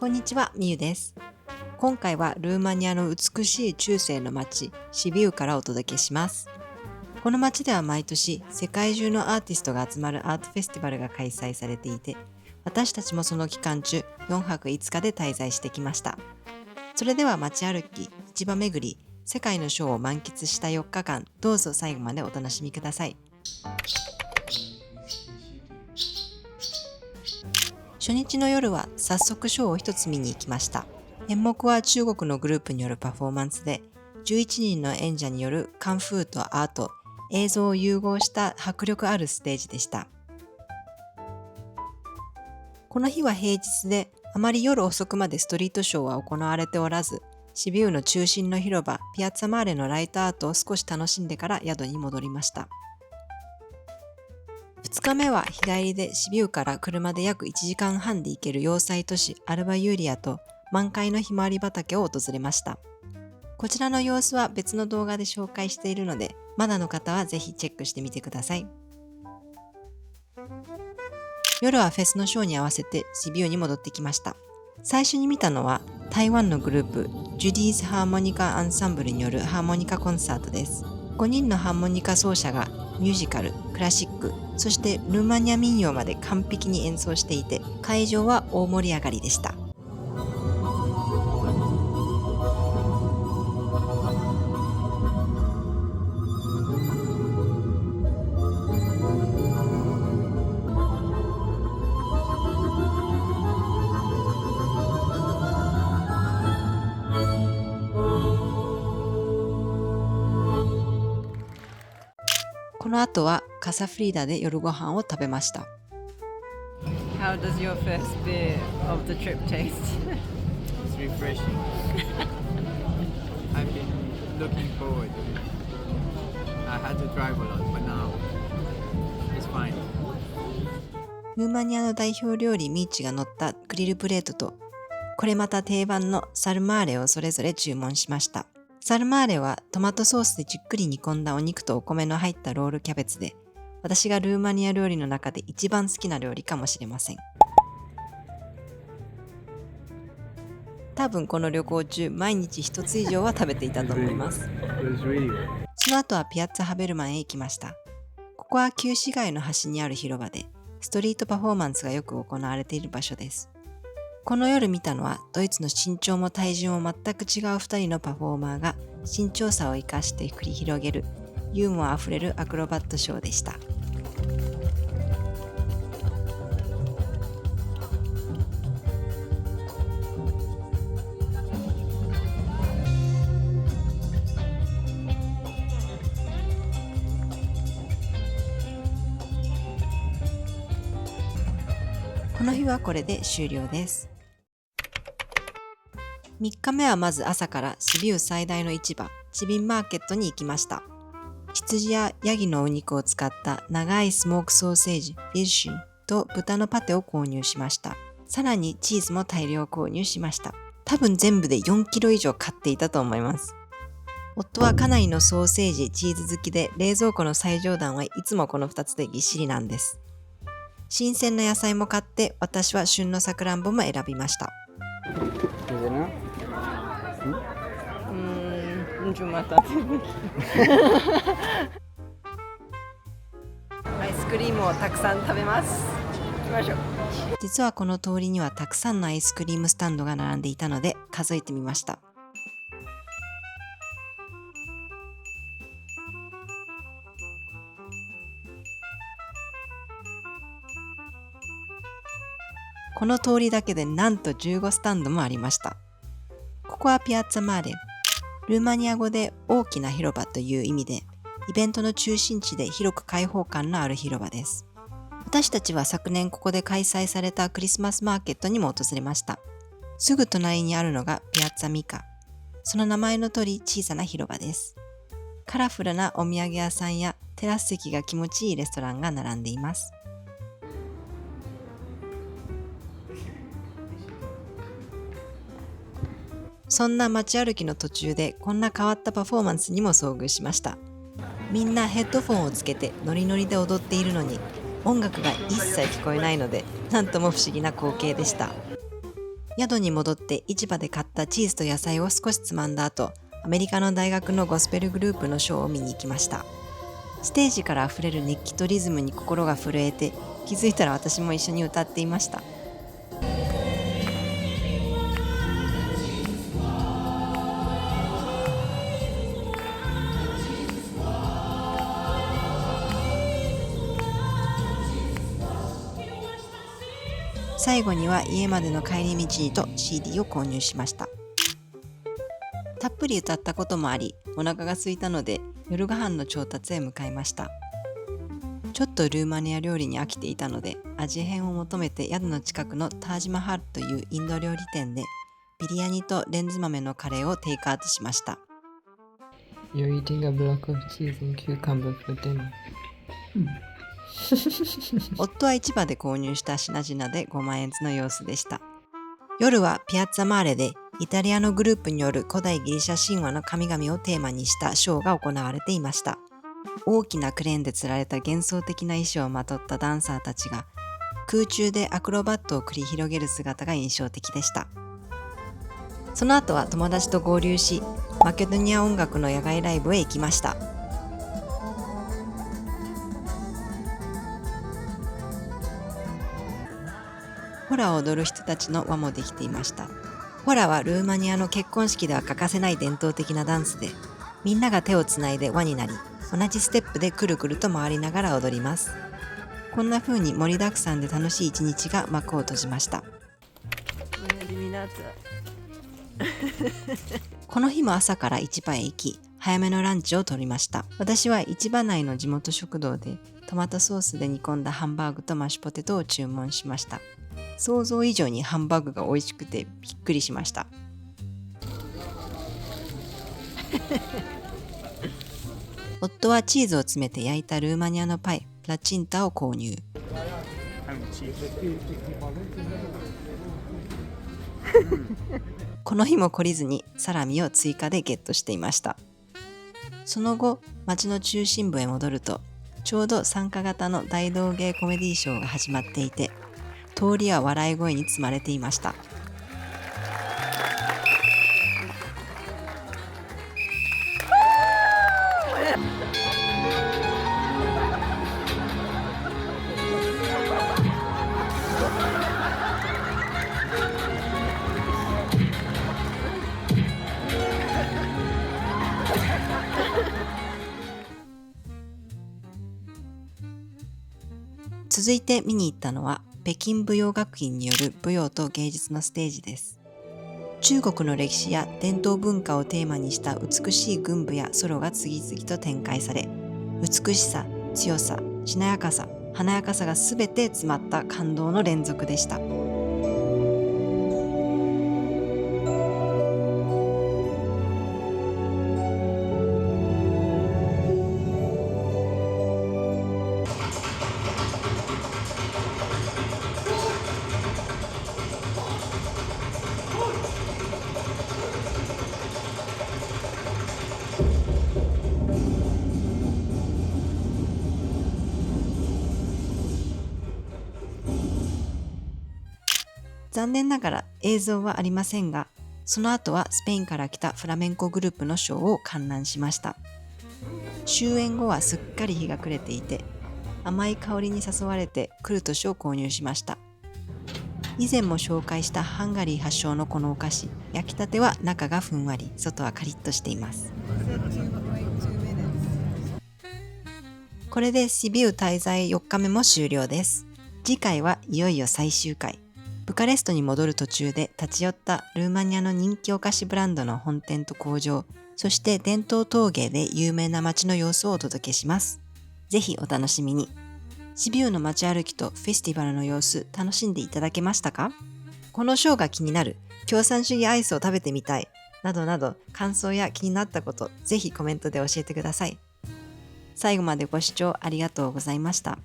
こんにちは、みゆです。今回はルーマニアの美しい中世の街、シビウからお届けします。この街では毎年、世界中のアーティストが集まるアートフェスティバルが開催されていて、私たちもその期間中、4泊5日で滞在してきました。それでは街歩き、市場巡り、世界のショーを満喫した4日間、どうぞ最後までお楽しみください。初日の夜は早速ショーを一つ見に行きました。演目は中国のグループによるパフォーマンスで、11人の演者によるカンフーとアート、映像を融合した迫力あるステージでした。この日は平日で、あまり夜遅くまでストリートショーは行われておらず、シビウの中心の広場、ピアッツァマーレのライトアートを少し楽しんでから宿に戻りました。2日目は日帰りでシビウから車で約1時間半で行ける要塞都市アルバユーリアと満開のひまわり畑を訪れました。こちらの様子は別の動画で紹介しているので、まだの方はぜひチェックしてみてください。夜はフェスのショーに合わせてシビウに戻ってきました。最初に見たのは台湾のグループジュディーズ・ハーモニカ・アンサンブルによるハーモニカコンサートです。5人のハーモニカ奏者がミュージカル、クラシック、そしてルーマニア民謡まで完璧に演奏していて、会場は大盛り上がりでした。この後はカサフリーダで夜ご飯を食べました。How does your first beer of the trip taste? It's refreshing. I've been looking forward to it. I had to drive a lot, but now it's fine. ルーマニアの代表料理ミーチが乗ったグリルプレートと、これまた定番のサルマーレをそれぞれ注文しました。サルマーレはトマトソースでじっくり煮込んだお肉とお米の入ったロールキャベツで、私がルーマニア料理の中で一番好きな料理かもしれません。多分この旅行中、毎日一つ以上は食べていたと思います。その後はピアッツァハベルマンへ行きました。ここは旧市街の端にある広場で、ストリートパフォーマンスがよく行われている場所です。この夜見たのはドイツの身長も体重も全く違う2人のパフォーマーが身長差を生かして繰り広げるユーモアあふれるアクロバットショーでした。この日はこれで終了です。3日目はまず朝からシビウ最大の市場、チビンマーケットに行きました。羊やヤギのお肉を使った長いスモークソーセージ、フィッシュと豚のパテを購入しました。さらにチーズも大量購入しました。多分全部で4キロ以上買っていたと思います。夫はかなりのソーセージ、チーズ好きで冷蔵庫の最上段はいつもこの2つでぎっしりなんです。新鮮な野菜も買って私は旬のさくらんぼも選びました。アイスクリームをたくさん食べます。行きましょう。実はこの通りにはたくさんのアイスクリームスタンドが並んでいたので数えてみました。この通りだけでなんと15スタンドもありました。ここはピアッツァマーレ。ルーマニア語で大きな広場という意味で、イベントの中心地で広く開放感のある広場です。私たちは昨年ここで開催されたクリスマスマーケットにも訪れました。すぐ隣にあるのがピアッツァミカ。その名前の通り小さな広場です。カラフルなお土産屋さんやテラス席が気持ちいいレストランが並んでいます。そんな街歩きの途中でこんな変わったパフォーマンスにも遭遇しました。みんなヘッドフォンをつけてノリノリで踊っているのに音楽が一切聞こえないので、なんとも不思議な光景でした。宿に戻って市場で買ったチーズと野菜を少しつまんだ後、アメリカの大学のゴスペルグループのショーを見に行きました。ステージからあふれる熱気とリズムに心が震えて、気づいたら私も一緒に歌っていました。最後には家までの帰り道にと CD を購入しました。たっぷり歌ったこともあり、お腹が空いたので夜ご飯の調達へ向かいました。ちょっとルーマニア料理に飽きていたので、味変を求めて宿の近くのタージマハルというインド料理店でビリヤニとレンズ豆のカレーをテイクアウトしました。 You're eating a block of cheese and cucumber for dinner. 夫は市場で購入した品々でご満悦の様子でした。夜はピアッツァマーレでイタリアのグループによる古代ギリシャ神話の神々をテーマにしたショーが行われていました。大きなクレーンで吊られた幻想的な衣装をまとったダンサーたちが空中でアクロバットを繰り広げる姿が印象的でした。その後は友達と合流し、マケドニア音楽の野外ライブへ行きました。ホラを踊る人たちの輪もできていました。ホラはルーマニアの結婚式では欠かせない伝統的なダンスで、みんなが手をつないで輪になり、同じステップでくるくると回りながら踊ります。こんな風に盛りだくさんで楽しい一日が幕を閉じました。この日も朝から市場へ行き、早めのランチを取りました。私は市場内の地元食堂でトマトソースで煮込んだハンバーグとマッシュポテトを注文しました。想像以上にハンバーグが美味しくてびっくりしました。夫はチーズを詰めて焼いたルーマニアのパイ、ラチンタを購入。この日も懲りずにサラミを追加でゲットしていました。その後、町の中心部へ戻ると、ちょうど参加型の大道芸コメディショーが始まっていて、通りは笑い声に包まれていました。続いて見に行ったのは北京舞踊学院による舞踊と芸術のステージです。中国の歴史や伝統文化をテーマにした美しい群舞やソロが次々と展開され、美しさ、強さ、しなやかさ、華やかさがすべて詰まった感動の連続でした。残念ながら映像はありませんが、その後はスペインから来たフラメンコグループのショーを観覧しました。終演後はすっかり日が暮れていて、甘い香りに誘われてクルトシュを購入しました。以前も紹介したハンガリー発祥のこのお菓子、焼きたては中がふんわり、外はカリッとしています。これでシビウ滞在4日目も終了です。次回はいよいよ最終回。ブカレストに戻る途中で立ち寄ったルーマニアの人気お菓子ブランドの本店と工場、そして伝統陶芸で有名な街の様子をお届けします。ぜひお楽しみに。シビウの街歩きとフェスティバルの様子楽しんでいただけましたか？このショーが気になる、共産主義アイスを食べてみたい、などなど感想や気になったこと、ぜひコメントで教えてください。最後までご視聴ありがとうございました。